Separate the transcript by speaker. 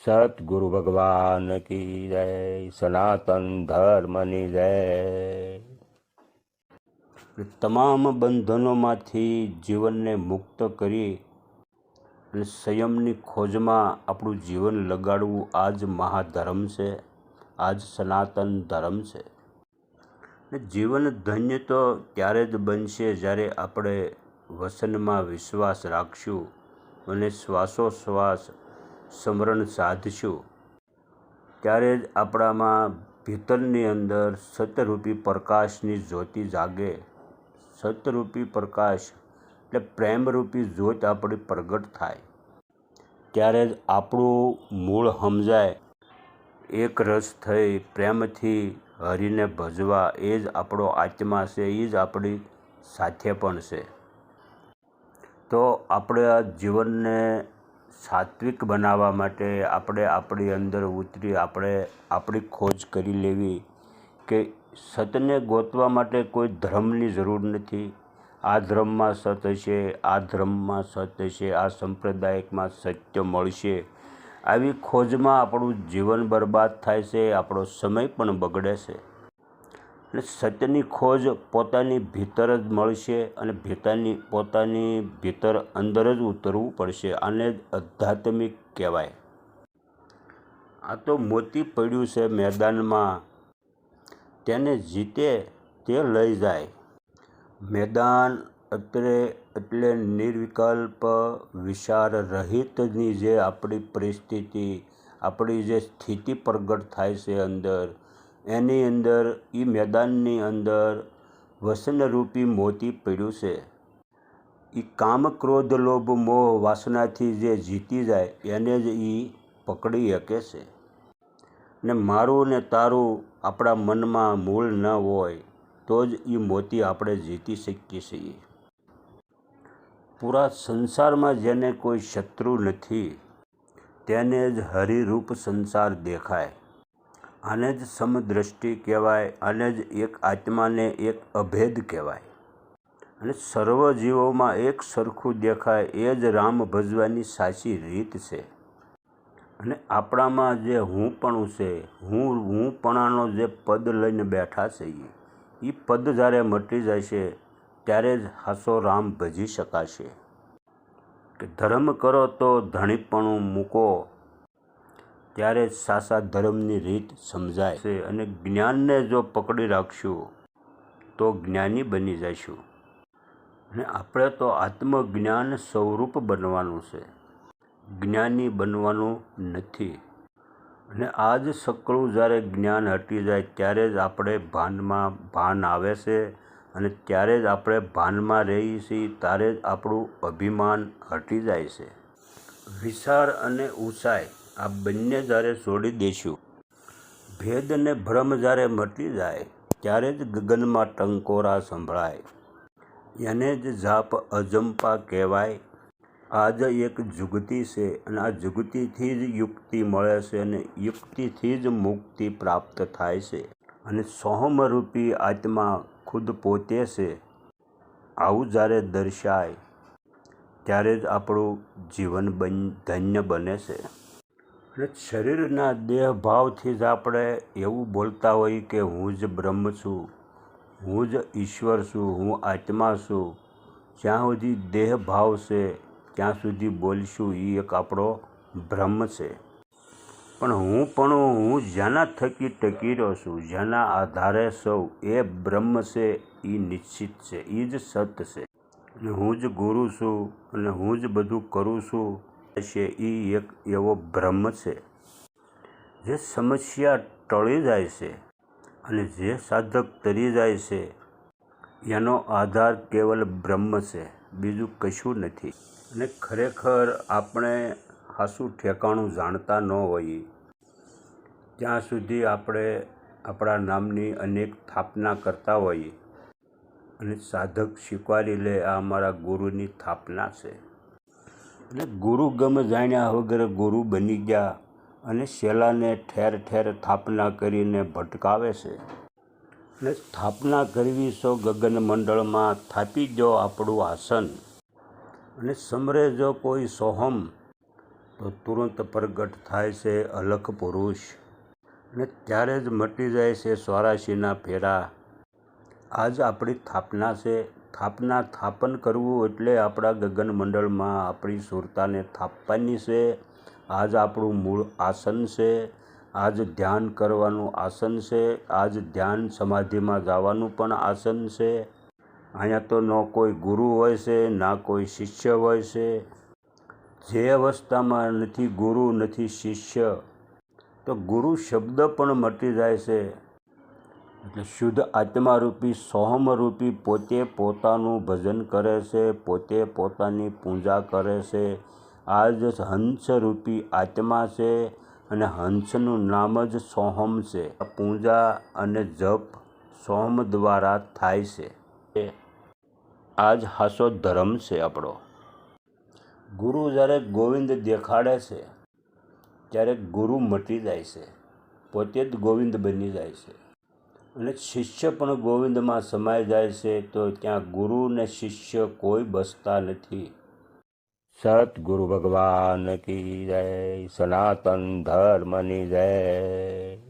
Speaker 1: સતગુરુ ભગવાન કી જય, સનાતન ધર્મની જય। તમામ બંધનોમાંથી જીવનને મુક્ત કરી અને સંયમની ખોજમાં આપણું જીવન લગાડવું આ જ મહાધર્મ છે, આ જ સનાતન ધર્મ છે। ને જીવન ધન્ય તો ત્યારે જ બનશે જ્યારે આપણે વસનમાં વિશ્વાસ રાખશું અને શ્વાસોશ્વાસ સ્મરણ સાધશું, ત્યારે જ આપણામાં ભીતરની અંદર સતરૂપી પ્રકાશની જ્યોતિ જાગે। સતરૂપી પ્રકાશ એટલે પ્રેમરૂપી જ્યોત આપણી પ્રગટ થાય, ત્યારે જ આપણું મૂળ સમજાય। એક રસ થઈ પ્રેમથી હરીને ભજવા, એ જ આપણો આત્મા છે, એ જ આપણી સાથે પણ છે। તો આપણે આ જીવનને સાત્વિક બનાવવા માટે આપણે આપણી અંદર ઉતરી આપણે આપણી ખોજ કરી લેવી કે સતને ગોતવા માટે કોઈ ધર્મની જરૂર નથી। આ ધર્મમાં સત હશે, આ ધર્મમાં સત હશે, આ સંપ્રદાયમાં સત્ય મળશે, આવી ખોજમાં આપણું જીવન બરબાદ થાય છે, આપણો સમય પણ બગડે છે। અને સત્યની ખોજ પોતાની ભીતર જ મળશે અને પોતાની ભીતર અંદર જ ઉતરવું પડશે। આને જ આધ્યાત્મિક કહેવાય। આ તો મોતી પડ્યું છે મેદાનમાં, તેને જીતે તે લઈ જાય। મેદાન એટલે નિર્વિકલ્પ વિચાર રહિતની જે આપણી પરિસ્થિતિ, આપણી જે સ્થિતિ પ્રગટ થાય છે અંદર, એની અંદર એ મેદાનની અંદર વસનરૂપી મોતી પડ્યું છે। એ કામ ક્રોધ લોભ મોહ વાસનાથી જે જીતી જાય એને જ એ પકડી શકે છે। ને મારું ને તારું આપણા મનમાં મૂળ ન હોય તો જ એ મોતી આપણે જીતી શકીએ છીએ। પૂરા સંસારમાં જેને કોઈ શત્રુ નથી તેને જ હરિરૂપ સંસાર દેખાય। આને જ સમદ્રષ્ટિ કહેવાય, આને જ એક આત્માને એક અભેદ કહેવાય। અને સર્વ જીવોમાં એક સરખું દેખાય, એ જ રામ ભજવાની સાચી રીત છે। અને આપણામાં જે હુંપણું છે, હુંપણાનો જે પદ લઈને બેઠા છે, એ પદ જ્યારે મટી જશે ત્યારે જ સાચો રામ ભજી શકાશે। કે ધર્મ કરો તો ધણીપણું મૂકો, ત્યારે જ સાચા ધર્મની રીત સમજાય છે। અને જ્ઞાનને જો પકડી રાખશું તો જ્ઞાની બની જઈશું। અને આપણે તો આત્મજ્ઞાન સ્વરૂપ બનવાનું છે, જ્ઞાની બનવાનું નથી। અને આ જ સકળું જ્યારે જ્ઞાન હટી જાય ત્યારે જ આપણે ભાન આવે છે, અને ત્યારે જ આપણે ભાનમાં રહીએ છીએ, ત્યારે જ આપણું અભિમાન હટી જાય છે। વિચાર અને ઊંચાઈ આ બંને જ્યારે છોડી દઈશું, ભેદ અને ભ્રમ જ્યારે મટી જાય ત્યારે જ ગગનમાં ટંકોરા સંભળાય। એને જ જાપ અજંપા કહેવાય। આ જ એક જુગતી છે, અને આ જુગતીથી જ યુક્તિ મળે છે, અને યુક્તિથી જ મુક્તિ પ્રાપ્ત થાય છે। અને સોહમરૂપી આત્મા ખુદ પોતે છે, આવું જ્યારે દર્શાય ત્યારે જ આપણું જીવન ધન્ય બને છે। અને શરીરના દેહભાવથી જ આપણે એવું બોલતા હોઈએ કે હું જ બ્રહ્મ છું, હું જ ઈશ્વર છું, હું આત્મા છું। જ્યાં સુધી દેહભાવ છે ત્યાં સુધી બોલશું એ એક આપણો ભ્રમ છે। પણ હું જેના થકી ટકી રહ્યો છું, જેના આધારે સૌ, એ બ્રહ્મ છે, એ નિશ્ચિત છે, એ જ સત છે। અને હું જ ગુરુ છું અને હું જ બધું કરું છું છે, એ એક એવો ભ્રમ છે। જે સમસ્યા ટળી જાય છે અને જે સાધક તરી જાય છે, એનો આધાર કેવલ બ્રહ્મ છે, બીજું કશું નથી। અને ખરેખર આપણે સાચું ઠેકાણું જાણતા ન હોઈએ ત્યાં સુધી આપણે આપણા નામની અનેક સ્થાપના કરતા હોઈએ, અને સાધક સ્વીકારી લે આ અમારા ગુરુની સ્થાપના છે। અને ગુરુ ગમ જાણ્યા વગર ગુરુ બની ગયા અને શેલાને ઠેર ઠેર સ્થાપના કરીને ભટકાવે છે। અને સ્થાપના કરવી સો ગગન મંડળમાં, સ્થાપી દો આપણું આસન। અને સમરે જો કોઈ સોહમ તો તુરંત પ્રગટ થાય છે અલખ પુરુષ, અને ત્યારે જ મટી જાય છે 84ના ફેરા. આજ આપણી સ્થાપના છે. સ્થાપન કરવું એટલે આપણા ગગનમંડળમાં આપણી સુરતાને થાપવાની છે. આજ આપણું મૂળ આસન છે. આજ ધ્યાન કરવાનું આસન છે. આજ ધ્યાન સમાધિમાં જવાનું પણ આસન છે. અહીંયા તો ન કોઈ ગુરુ હોય છે, ના કોઈ શિષ્ય હોય છે. જે અવસ્થામાં નથી ગુરુ નથી શિષ્ય, તો ગુરુ શબ્દ પણ મટી જાય છે. એટલે શુદ્ધ આત્મારૂપી સોહમરૂપી પોતે પોતાનું ભજન કરે છે, પોતે પોતાની પૂજા કરે છે. આ જ હંસરૂપી આત્મા છે, અને હંસનું નામ જ સોહમ છે. પૂજા અને જપ સોહમ દ્વારા થાય છે. આ જ હાસો ધર્મ છે આપણો. ગુરુ જ્યારે ગોવિંદ દેખાડે છે ત્યારે ગુરુ મટી જાય છે, પોતે જ ગોવિંદ બની જાય છે. અને શિષ્ય પણ ગોવિંદમાં સમાઈ જાય છે. તો ત્યાં ગુરુ ને શિષ્ય કોઈ બસતા નથી. સતગુરુ ભગવાન કી જય, સનાતન ધર્મની જય.